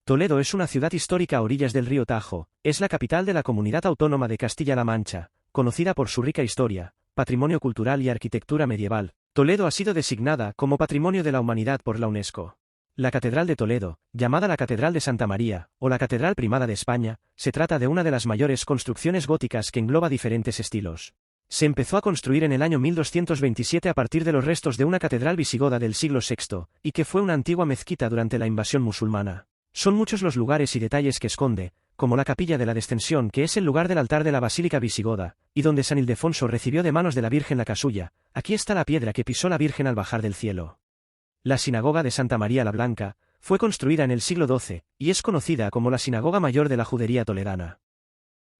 Toledo es una ciudad histórica a orillas del río Tajo, es la capital de la Comunidad Autónoma de Castilla-La Mancha, conocida por su rica historia, patrimonio cultural y arquitectura medieval. Toledo ha sido designada como Patrimonio de la Humanidad por la UNESCO. La Catedral de Toledo, llamada la Catedral de Santa María, o la Catedral Primada de España, se trata de una de las mayores construcciones góticas que engloba diferentes estilos. Se empezó a construir en el año 1227 a partir de los restos de una catedral visigoda del siglo VI, y que fue una antigua mezquita durante la invasión musulmana. Son muchos los lugares y detalles que esconde, como la Capilla de la Descensión, que es el lugar del altar de la Basílica visigoda, y donde San Ildefonso recibió de manos de la Virgen la casulla. Aquí está la piedra que pisó la Virgen al bajar del cielo. La Sinagoga de Santa María la Blanca fue construida en el siglo XII, y es conocida como la Sinagoga Mayor de la Judería Toledana.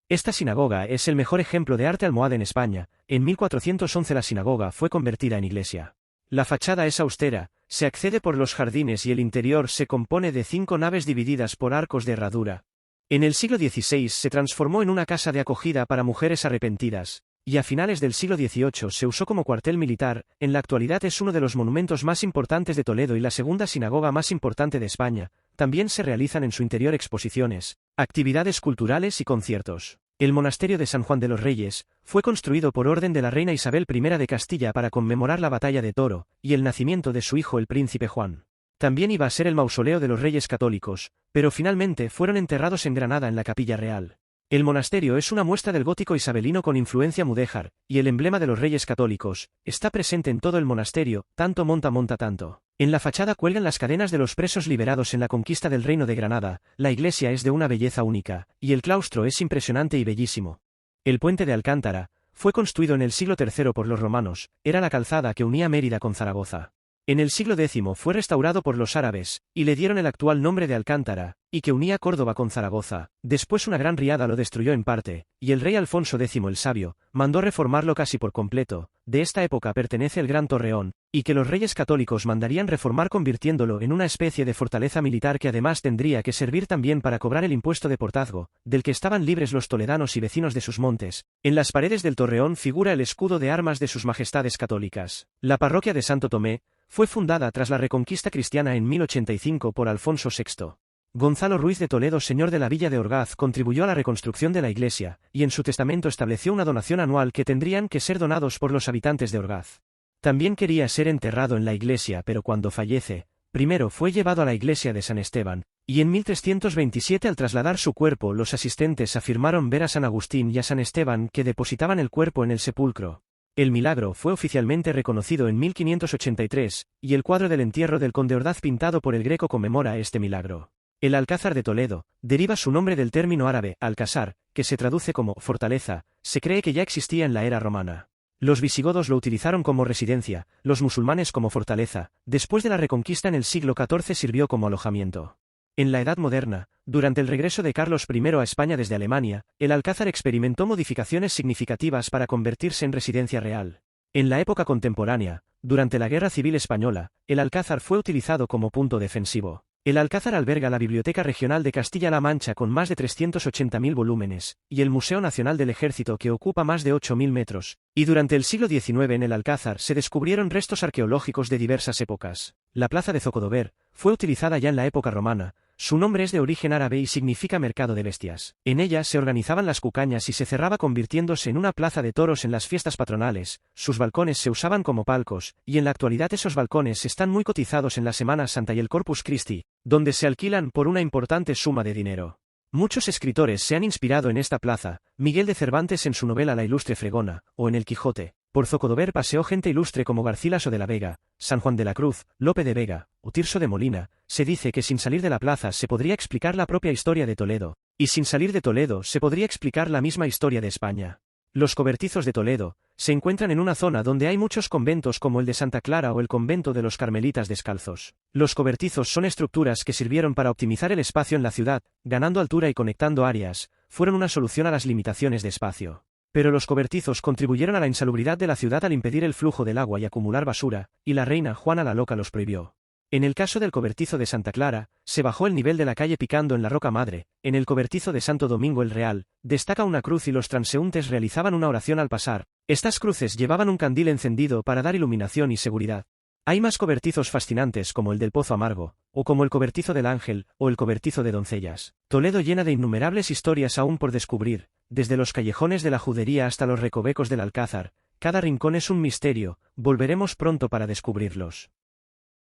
Esta sinagoga es el mejor ejemplo de arte almohade en España. En 1411 la sinagoga fue convertida en iglesia. La fachada es austera, se accede por los jardines y el interior se compone de 5 naves divididas por arcos de herradura. En el siglo XVI se transformó en una casa de acogida para mujeres arrepentidas, y a finales del siglo XVIII se usó como cuartel militar. En la actualidad es uno de los monumentos más importantes de Toledo y la segunda sinagoga más importante de España. También se realizan en su interior exposiciones, actividades culturales y conciertos. El monasterio de San Juan de los Reyes fue construido por orden de la reina Isabel I de Castilla para conmemorar la batalla de Toro y el nacimiento de su hijo el príncipe Juan. También iba a ser el mausoleo de los reyes católicos, pero finalmente fueron enterrados en Granada en la Capilla Real. El monasterio es una muestra del gótico isabelino con influencia mudéjar, y el emblema de los reyes católicos está presente en todo el monasterio, tanto monta tanto. En la fachada cuelgan las cadenas de los presos liberados en la conquista del Reino de Granada. La iglesia es de una belleza única, y el claustro es impresionante y bellísimo. El puente de Alcántara fue construido en el siglo III por los romanos, era la calzada que unía Mérida con Zaragoza. En el siglo X fue restaurado por los árabes, y le dieron el actual nombre de Alcántara, y que unía Córdoba con Zaragoza. Después una gran riada lo destruyó en parte, y el rey Alfonso X el Sabio mandó reformarlo casi por completo. De esta época pertenece el Gran Torreón, y que los reyes católicos mandarían reformar convirtiéndolo en una especie de fortaleza militar que además tendría que servir también para cobrar el impuesto de portazgo, del que estaban libres los toledanos y vecinos de sus montes. En las paredes del Torreón figura el escudo de armas de sus majestades católicas. La parroquia de Santo Tomé fue fundada tras la reconquista cristiana en 1085 por Alfonso VI. Gonzalo Ruiz de Toledo, señor de la villa de Orgaz, contribuyó a la reconstrucción de la iglesia, y en su testamento estableció una donación anual que tendrían que ser donados por los habitantes de Orgaz. También quería ser enterrado en la iglesia, pero cuando fallece, primero fue llevado a la iglesia de San Esteban, y en 1327 al trasladar su cuerpo los asistentes afirmaron ver a San Agustín y a San Esteban que depositaban el cuerpo en el sepulcro. El milagro fue oficialmente reconocido en 1583, y el cuadro del entierro del conde Ordaz pintado por el Greco conmemora este milagro. El Alcázar de Toledo deriva su nombre del término árabe, alcázar, que se traduce como fortaleza. Se cree que ya existía en la era romana. Los visigodos lo utilizaron como residencia, los musulmanes como fortaleza. Después de la reconquista en el siglo XIV sirvió como alojamiento. En la Edad Moderna, durante el regreso de Carlos I a España desde Alemania, el Alcázar experimentó modificaciones significativas para convertirse en residencia real. En la época contemporánea, durante la Guerra Civil Española, el Alcázar fue utilizado como punto defensivo. El Alcázar alberga la Biblioteca Regional de Castilla-La Mancha con más de 380.000 volúmenes, y el Museo Nacional del Ejército que ocupa más de 8.000 metros. Y durante el siglo XIX en el Alcázar se descubrieron restos arqueológicos de diversas épocas. La plaza de Zocodover fue utilizada ya en la época romana. Su nombre es de origen árabe y significa mercado de bestias. En ella se organizaban las cucañas y se cerraba convirtiéndose en una plaza de toros en las fiestas patronales. Sus balcones se usaban como palcos, y en la actualidad esos balcones están muy cotizados en la Semana Santa y el Corpus Christi, donde se alquilan por una importante suma de dinero. Muchos escritores se han inspirado en esta plaza, Miguel de Cervantes en su novela La Ilustre Fregona, o en El Quijote. Por Zocodover paseó gente ilustre como Garcilaso de la Vega, San Juan de la Cruz, Lope de Vega, o Tirso de Molina. Se dice que sin salir de la plaza se podría explicar la propia historia de Toledo, y sin salir de Toledo se podría explicar la misma historia de España. Los cobertizos de Toledo se encuentran en una zona donde hay muchos conventos como el de Santa Clara o el convento de los Carmelitas Descalzos. Los cobertizos son estructuras que sirvieron para optimizar el espacio en la ciudad, ganando altura y conectando áreas. Fueron una solución a las limitaciones de espacio. Pero los cobertizos contribuyeron a la insalubridad de la ciudad al impedir el flujo del agua y acumular basura, y la reina Juana la Loca los prohibió. En el caso del cobertizo de Santa Clara, se bajó el nivel de la calle picando en la roca madre. En el cobertizo de Santo Domingo el Real, destaca una cruz y los transeúntes realizaban una oración al pasar. Estas cruces llevaban un candil encendido para dar iluminación y seguridad. Hay más cobertizos fascinantes como el del Pozo Amargo, o como el cobertizo del Ángel, o el cobertizo de Doncellas. Toledo llena de innumerables historias aún por descubrir, desde los callejones de la Judería hasta los recovecos del Alcázar, cada rincón es un misterio, volveremos pronto para descubrirlos.